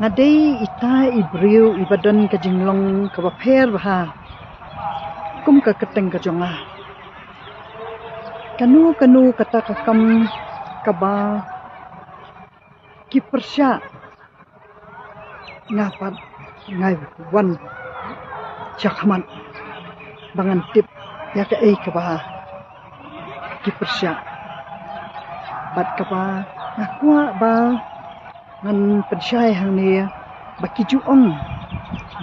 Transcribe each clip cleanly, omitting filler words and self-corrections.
ngadei ita ibriu ibadan ka jinglong ka bapher baha kum ka keteng ka jonga kanu kata kakam kaba kipersya ngapat ngai wan chakman bangan tip ya ka ei kaba kipersya bat kaba ngakwa ba ngan pensyai hang ni baki juong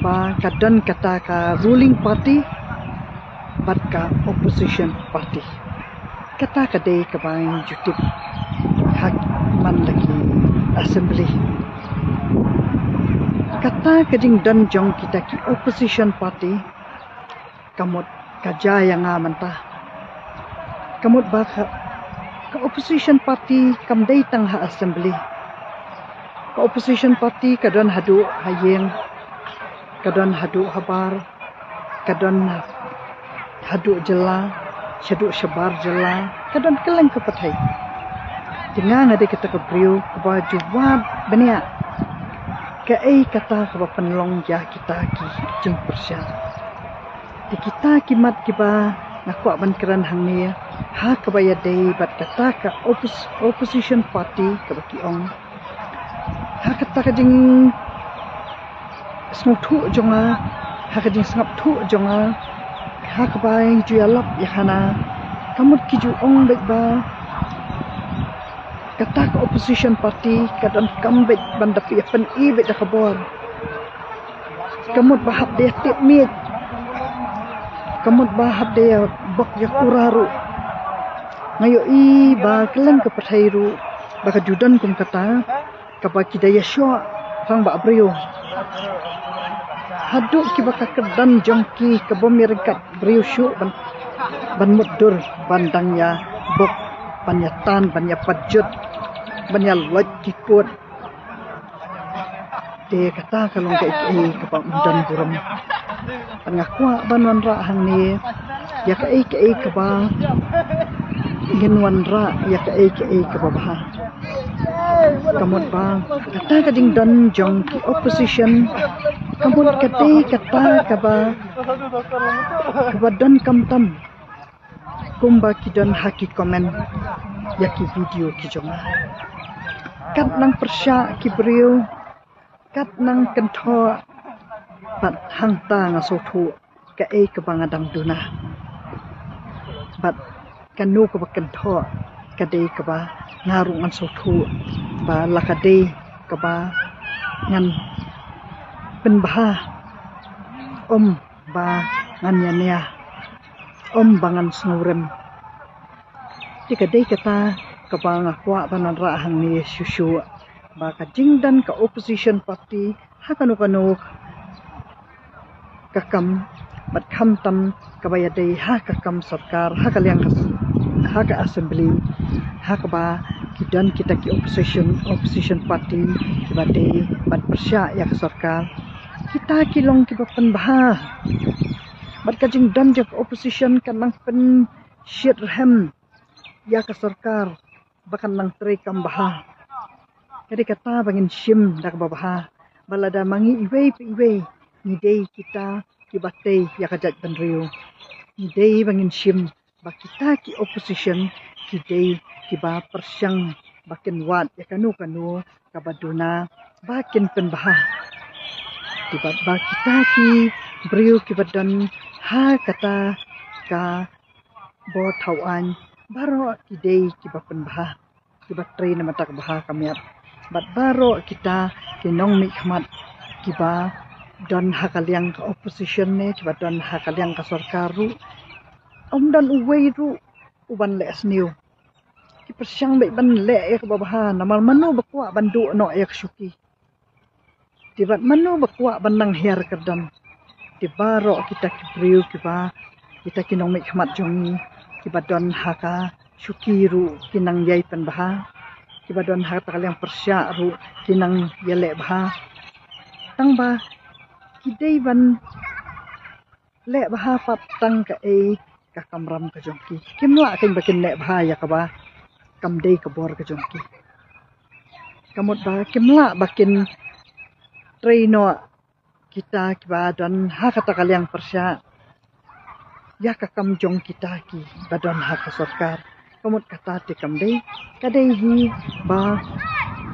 ba kadan kata ka ruling party bat ka opposition party kata kadai ka bang jutip hak man lagi assembly kata kajing dan jong kita ki opposition party kamot kajaya nga manta kamot ba ka opposition party kam dai tang ha assembly ka opposition party kadon hadu hayeng kadon hadu habar kadon hadu jela syadu syabar jela kadon keleng ke pathai jangan ada kita ke beriu ke baju wad benia ke ei kata ke penlong ya kita ki jeng persya di kita kimat kiba ngaku ban keran hang ni ha ke baya dei bat kata ke opposition party ke baki ong ha kata ka jing sngop thu jonga ha ka jing sngap thu jonga ha ka bai ju alap ya khana kamut ki ju ong bek ba kata ka opposition party kadan kambek bandap ya pen i bek da kabor kamut bahap dia tip mit kamut bahap dia bok ya kuraru ngayo i ba keleng ke pathairu ba ka judan kum kata kapa kidaya syua rang ba abriyo haduk ki baka kedan jongki ke bomirkat briyo syu ban mudur bandang ya bok panyatan banya pajut banya loj ki put de kata kalong ke kapa mudan buram pangakwa banwan ra hang ni ya ke kapa ginwan ra ya ke kapa bah kamut bang kata kading dan jong ki opposition kamut kata kaba dan kamtam kumba ki dan haki komen ya ki video ki jonga kat nang persya ki beriu kat nang kentho bat hang ta nga sothu ka ke bangadang duna bat kanu ka kentho kadai ka ba ngarung an sothu ba lakade ka ba ngan penbaha ba ngan yania bangan snurem tikadai kata ka ba ngakwa banan ra hang ni syusyu ba ka jingdan ka opposition party hakanu kakam bat khamtam kabayadai hakakam sarkar hakalyang haka assembly hakba kidan kita ki opposition party kibate bat persya ya sarkar kita kilong ki bapan bah bat kajing dan jak opposition kanang pen shirham ya ka sarkar bakan nang tre kam bah jadi kata bangin shim dak babah balada mangi iwe ni dei kita kibate ya kajat benriu ni dei bangin shim ba kita ki opposition ki dei kiba persyang bakin wat ya kanu kabaduna bakin penbah tiba ba kita ki beriu kibadan ha kata ka bo thawan baro ki dei kiba penbah kiba train matak bah kamiat bat baro kita kinong mi khmat kiba dan hakalyang ka opposition ne kiba dan hakalyang ka sarkaru dan uwei ru uban le asniu ki persyang be ban le ek babaha namal manu bakwa bandu no ek syuki tibat manu bakwa banang her kerdan tibaro kita kibriu kiba kita kinong mi khmat jongi kiba don haka syuki ru kinang yai penbaha kiba don haka kalyang persya ru kinang yele bah tang ba kidei ban le bah pap tang ka ka kamram ka jongki kimla king bakin le bahaya ka ba kam dei ka bor ka jongki kamot ba kimla bakin traino kita kiba dan hak kata kalian persya ya kakam jong kita ki badan hak sarkar kamut kata te kam dei kadai hi ba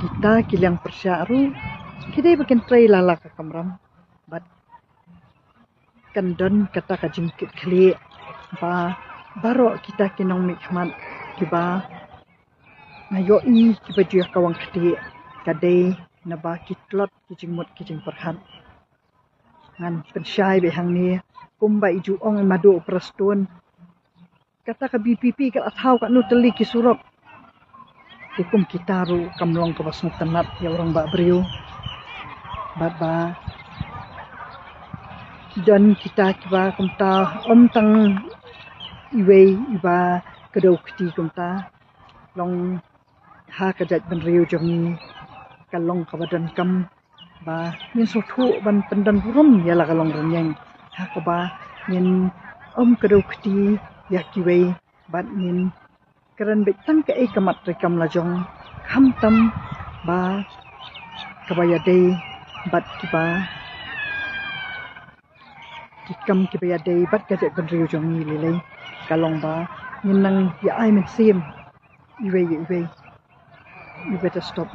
kita kiliang persya ru kidai bakin trai lala kakam ram bat kandan kata kajing kli ba baro kita kinong mikmat kiba ngayo i kiba juya kawang kati kadai naba kitlot kijing mut kijing perhat ngan pensyai behang ni kumba iju ong madu prastun kata ka BPP ka athaw ka no tali ki surok ikum kitaru kamlong ka basung tanat ya orang ba brio baba dan kita kiba kumta tang iwe iba kedau kti kumta long ha ka jat ban rio jongi kalong ka badan kam ba min so thu ban pendan burum ya la kalong renyeng ha ka ba min kedau kti ya kiwe bat min karan betang ka e kamat rekam la jong kham tam ba kabaya de bat kiba kikam kibaya de bat ka jat ban rio jong ni lele kalong ba min nang ya ai min sim iwe you better stop